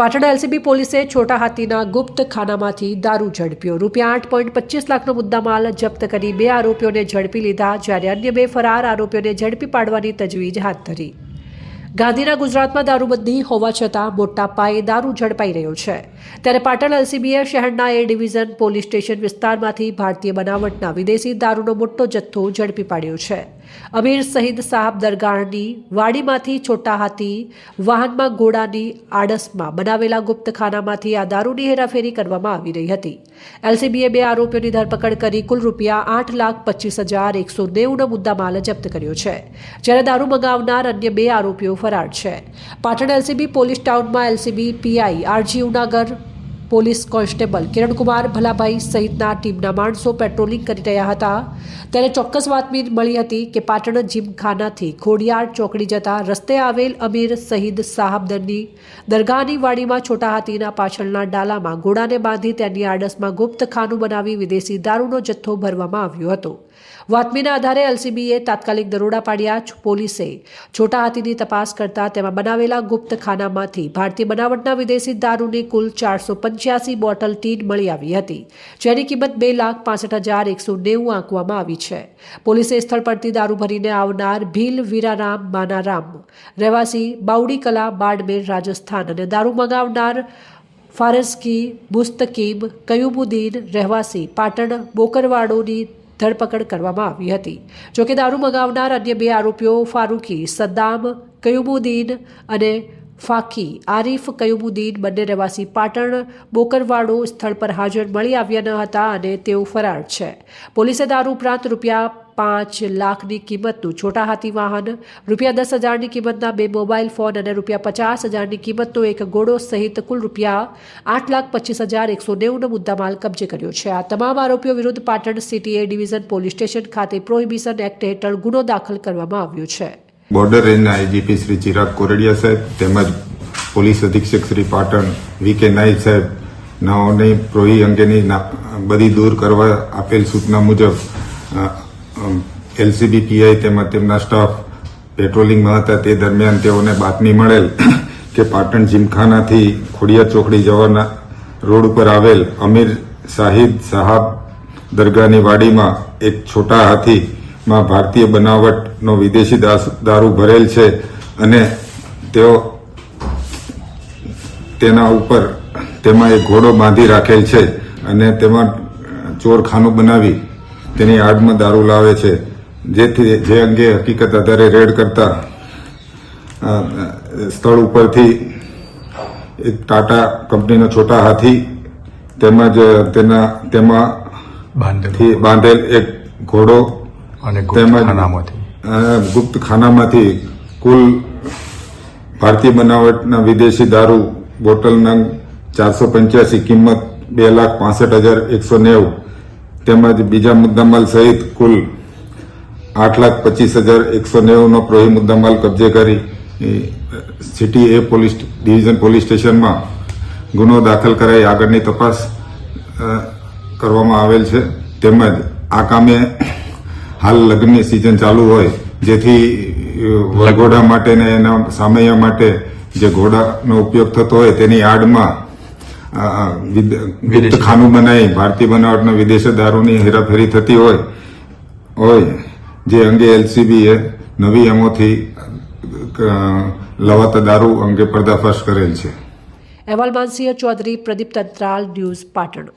Patan LCB પોલીસે છોટા હાથીના ગુપ્ત ખાનામાંથી દારૂ ઝડપ્યો। ₹8.25 લાખનો મુદ્દામાલ જપ્ત કરી 2 આરોપીઓને ઝડપી લીધા, જ્યારે અન્ય 2 ફરાર આરોપીઓને ઝડપી પાડવાની તજવીજ હાથ ધરી। ગાંધીના ગુજરાતમાં દારૂબંધી હોવા છતાં મોટા પાયે દારૂ ઝડપાઈ રહ્યો છે, ત્યારે પાટણ એલસીબીએ શહેરના એ ડિવિઝન પોલીસ સ્ટેશન વિસ્તારમાંથી ભારતીય બનાવટના વિદેશી દારૂનો મોટો જથ્થો ઝડપી પાડ્યો છે। અમીર શહીદ સાહબ દરગાહની વાડીમાંથી છોટા હાથી વાહનમાં ઘોડાની આડસમાં બનાવેલા ગુપ્તખાનામાંથી આ દારૂની હેરાફેરી કરવામાં આવી રહી હતી। એલસીબીએ 2 આરોપીઓની ધરપકડ કરી કુલ ₹8,25,190નો મુદ્દામાલ જપ્ત કર્યો છે, જ્યારે દારૂ મંગાવનાર અન્ય 2 આરોપીઓ ફરાર છે। પાટણ એલસીબી પોલીસ ટાઉનમાં LCB PI RG Unagar, police constable Kirankumar Bhalabhai સહિતના ટીમના માણસો પેટ્રોલિંગ કરી રહ્યા હતા, ત્યારે ચોક્કસ બાતમી મળી હતી કે પાટણ જીમખાનાથી ખોડિયાર ચોકડી જતા રસ્તે આવેલ અમીર શહીદ સાહબદરની દરગાહની વાડીમાં છોટા હાથીના પાછળના ડાલામાં ઘોડાને બાંધી તેની આડસમાં ગુપ્ત ખાનું બનાવી વિદેશી દારૂનો જથ્થો ભરવામાં આવ્યો હતો। બાતમીના આધારે એલસીબીએ તાત્કાલિક દરોડા પાડ્યા। પોલીસે છોટા હાથીની તપાસ કરતા તેમાં બનાવેલા ગુપ્ત ખાનામાંથી ભારતીય બનાવટના વિદેશી દારૂની કુલ 485 બોટલ ટીન મળી આવી હતી, જેની કિંમત ₹2,65,190 આંકવામાં આવી છે। પોલીસે સ્થળ પરથી દારૂ ભરીને આવનાર ભીલ વીરારામ માનારામ રહેવાસી બાવડી કલા બાડમેર રાજસ્થાન અને દારૂ મંગાવનાર ફારસકી મુસ્તકીમ કયુમુદ્દીન રહેવાસી પાટણ બોકરવાડોની ધરપકડ કરવામાં આવી હતી। જોકે દારૂ મંગાવનાર અન્ય 2 આરોપીઓ ફારૂકી સદ્દામ કયુમુદ્દીન અને ફાકી આરીફ કયુમુદ્દીન બંને રહેવાસી પાટણ બોકરવાડો સ્થળ પર હાજર મળી આવ્યા ન હતા અને તેઓ ફરાર છે। પોલીસે દારૂ ઉપરાંત ₹5 લાખની કિંમતનું છોટા હાથી વાહન, ₹10,000ની કિંમતના 2 મોબાઈલ ફોન અને ₹50,000ની કિંમતનો એક ઘોડો સહિત કુલ ₹8,25,190નો મુદ્દામાલ કબજે કર્યો છે। આ તમામ આરોપીઓ વિરુદ્ધ પાટણ સિટી એ ડિવિઝન પોલીસ સ્ટેશન ખાતે પ્રોહિબિશન એક્ટ હેઠળ ગુનો દાખલ કરવામાં આવ્યો છે। બોર્ડર રેન્જના આઈજીપી શ્રી ચિરાગ કોરડિયા સાહેબ તેમજ પોલીસ અધિક્ષક શ્રી પાટણ વીકે નાઈક સાહેબ નાઓની પ્રોહી અંગેની બધી દૂર કરવા આપેલ સૂચના મુજબ એલસીબી પીઆઈ તેમજ તેમના સ્ટાફ પેટ્રોલિંગમાં હતા। તે દરમિયાન તેઓને બાતમી મળેલ કે પાટણ જીમખાનાથી ખોડિયાર ચોકડી જવાના રોડ ઉપર આવેલ અમીર શાહિદ સાહબ દરગાહની વાડીમાં એક છોટા હાથીમાં ભારતીય બનાવટનો વિદેશી દારૂ ભરેલ છે અને તેઓ તેના ઉપર તેમાં એક ઘોડો બાંધી રાખેલ છે અને તેમાં ચોરખાનું બનાવી તેની આડમાં દારૂ લાવે છે, જેથી જે અંગે હકીકત આધારે રેડ કરતા સ્થળ ઉપરથી એક ટાટા કંપનીનો છોટા હાથી તેમજ તેમાં બાંધેલ એક ઘોડો તેમજ ગુપ્ત ખાનામાંથી કુલ ભારતીય બનાવટના વિદેશી દારૂ બોટલ નંગ 485 કિંમત ₹2,65,190 તેમજ બીજા મુદ્દામાલ સહિત કુલ ₹8,25,190નો પ્રોહી મુદ્દામાલ કબજે કરી સિટી એ પોલીસ ડિવિઝન પોલીસ સ્ટેશનમાં ગુનો દાખલ કરાઈ આગળની તપાસ કરવામાં આવેલ છે। તેમજ આ કામે હાલ લગ્નની સિઝન ચાલુ હોય, જેથી વરઘોડા માટે ને એના સામૈયા માટે જે ઘોડાનો ઉપયોગ થતો હોય તેની આડમાં ખાનું બનાવી ભારતીય બનાવટના વિદેશી દારૂની હેરાફેરી થતી હોય જે અંગે એલસીબીએ નવી એમોથી લવાતા દારૂ અંગે પર્દાફાશ કરેલ છે। અહેવાલ માનસિંહ ચૌધરી, પ્રદીપ તંત્રાલ, ન્યૂઝ પાટણ।